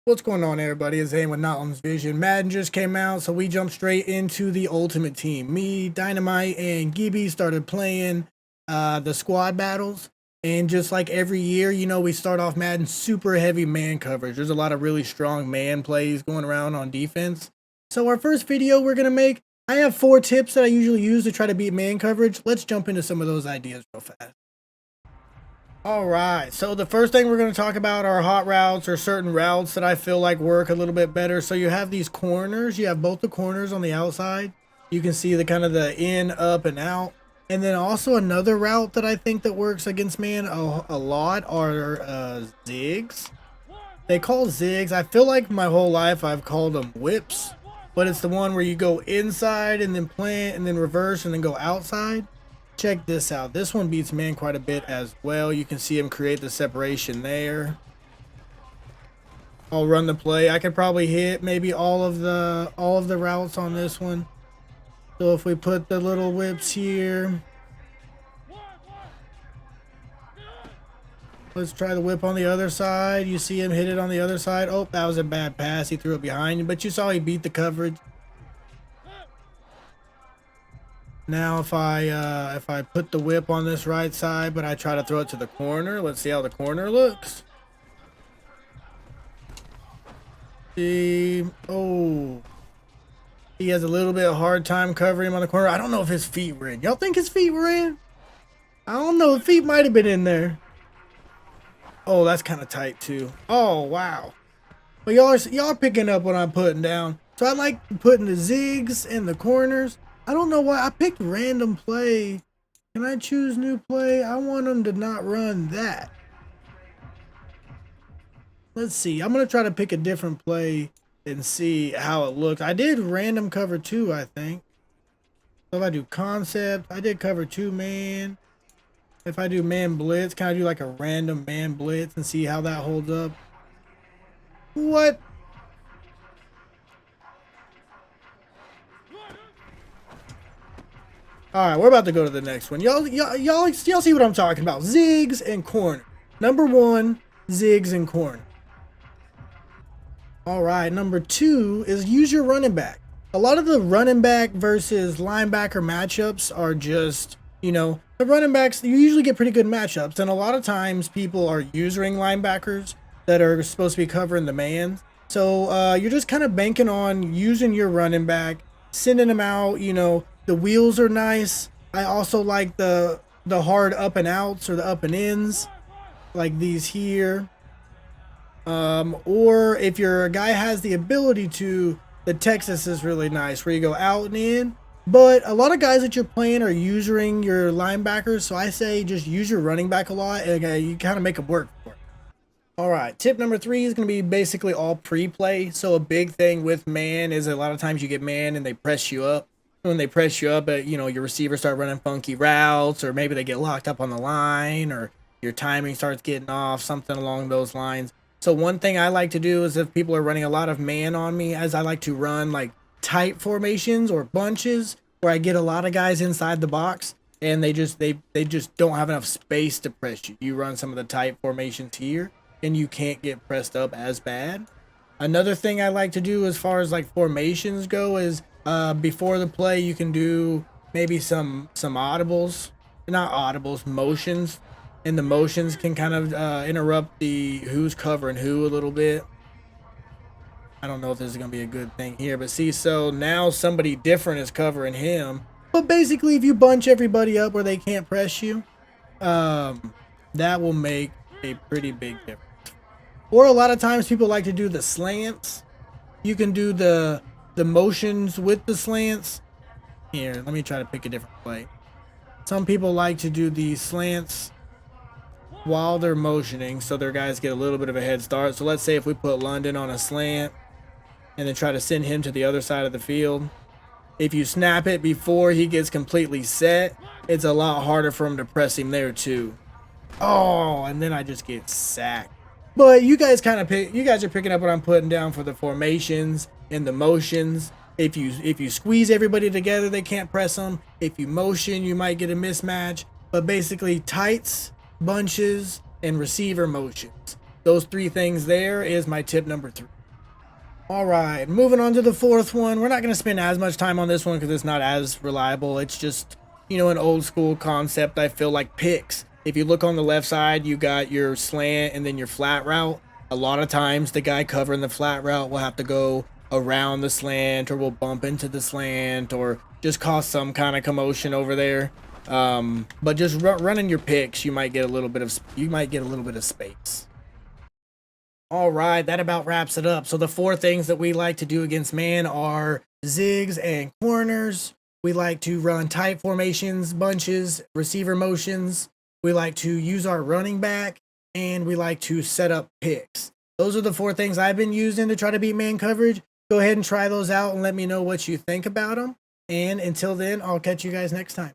What's going on, everybody? It's Zane with Notlam's Vision. Madden just came out, so we jumped straight into the Ultimate Team. Me, Dynamite, and Gibby started playing the squad battles. And just like every year, we start off Madden super heavy man coverage. There's a lot of really strong man plays going around on defense. So our first video we're going to make, I have 4 tips that I usually use to try to beat man coverage. Let's jump into some of those ideas real fast. Alright, so the first thing we're going to talk about are hot routes, or certain routes that I feel like work a little bit better. So you have these corners, you have both the corners on the outside. You can see the kind of the in, up, and out. And then also another route that I think that works against man a lot are zigs. They call zigs, I feel like my whole life I've called them whips. But it's the one where you go inside and then plant and then reverse and then go outside. Check this out. This one beats man quite a bit as well. You can see him create the separation there. I'll run the play. I could probably hit maybe all of the routes on this one. So if we put the little whips here. Let's try the whip on the other side. You see him hit it on the other side. Oh, that was a bad pass. He threw it behind him, but you saw he beat the coverage. Now if I put the whip on this right side, but I try to throw it to the corner, let's see how the corner looks. See, oh, he has a little bit of hard time covering him on the corner. I don't know if his feet were in. Y'all think his feet were in? I don't know. The feet might have been in there. Oh, that's kind of tight too. Oh, wow. But y'all picking up what I'm putting down. So I like putting the zigs in the corners. I don't know why I picked random play. Can I choose new play? I want them to not run that. Let's see. I'm going to try to pick a different play and see how it looks. I did random cover 2, I think. So if I do concept, I did cover 2 man. If I do man blitz, can I do like a random man blitz and see how that holds up? What? All right, we're about to go to the next one. Y'all see what I'm talking about? Zigs and corner. Number 1, zigs and corner. All right, number 2 is use your running back. A lot of the running back versus linebacker matchups are just, the running backs, you usually get pretty good matchups. And a lot of times people are using linebackers that are supposed to be covering the man. So you're just kind of banking on using your running back, sending them out, The wheels are nice. I also like the hard up and outs or the up and ins, like these here. Or if your guy has the ability to, the Texas is really nice, where you go out and in. But a lot of guys that you're playing are using your linebackers, so I say just use your running back a lot, and you kind of make them work for it. All right, tip number 3 is going to be basically all pre-play. So a big thing with man is a lot of times you get man and they press you up. When they press you up, your receivers start running funky routes, or maybe they get locked up on the line, or your timing starts getting off, something along those lines. So one thing I like to do is if people are running a lot of man on me, as I like to run like tight formations or bunches where I get a lot of guys inside the box and they just don't have enough space to press you. You run some of the tight formations here and you can't get pressed up as bad. Another thing I like to do as far as like formations go is before the play, you can do maybe some audibles, not audibles, motions. And the motions can kind of interrupt the who's covering who a little bit. I don't know if this is going to be a good thing here, but see, so now somebody different is covering him. But basically, if you bunch everybody up where they can't press you, that will make a pretty big difference. Or a lot of times people like to do the slants. You can do the motions with the slants. Here, let me try to pick a different play. Some people like to do the slants while they're motioning, so their guys get a little bit of a head start. So let's say if we put London on a slant and then try to send him to the other side of the field. If you snap it before he gets completely set, it's a lot harder for him to press him there too. Oh, and then I just get sacked. But you guys are picking up what I'm putting down for the formations and the motions. If you squeeze everybody together, they can't press them. If you motion, you might get a mismatch. But basically tights, bunches, and receiver motions. Those 3 things there is my tip number 3. All right, moving on to the fourth one. We're not going to spend as much time on this one because it's not as reliable. It's just, an old school concept. I feel like picks. If you look on the left side, you got your slant and then your flat route. A lot of times, the guy covering the flat route will have to go around the slant or will bump into the slant or just cause some kind of commotion over there. But just running your picks, you might get a little bit of space. All right, that about wraps it up. So the four things that we like to do against man are zigs and corners. We like to run tight formations, bunches, receiver motions. We like to use our running back, and we like to set up picks. Those are the four things I've been using to try to beat man coverage. Go ahead and try those out and let me know what you think about them. And until then, I'll catch you guys next time.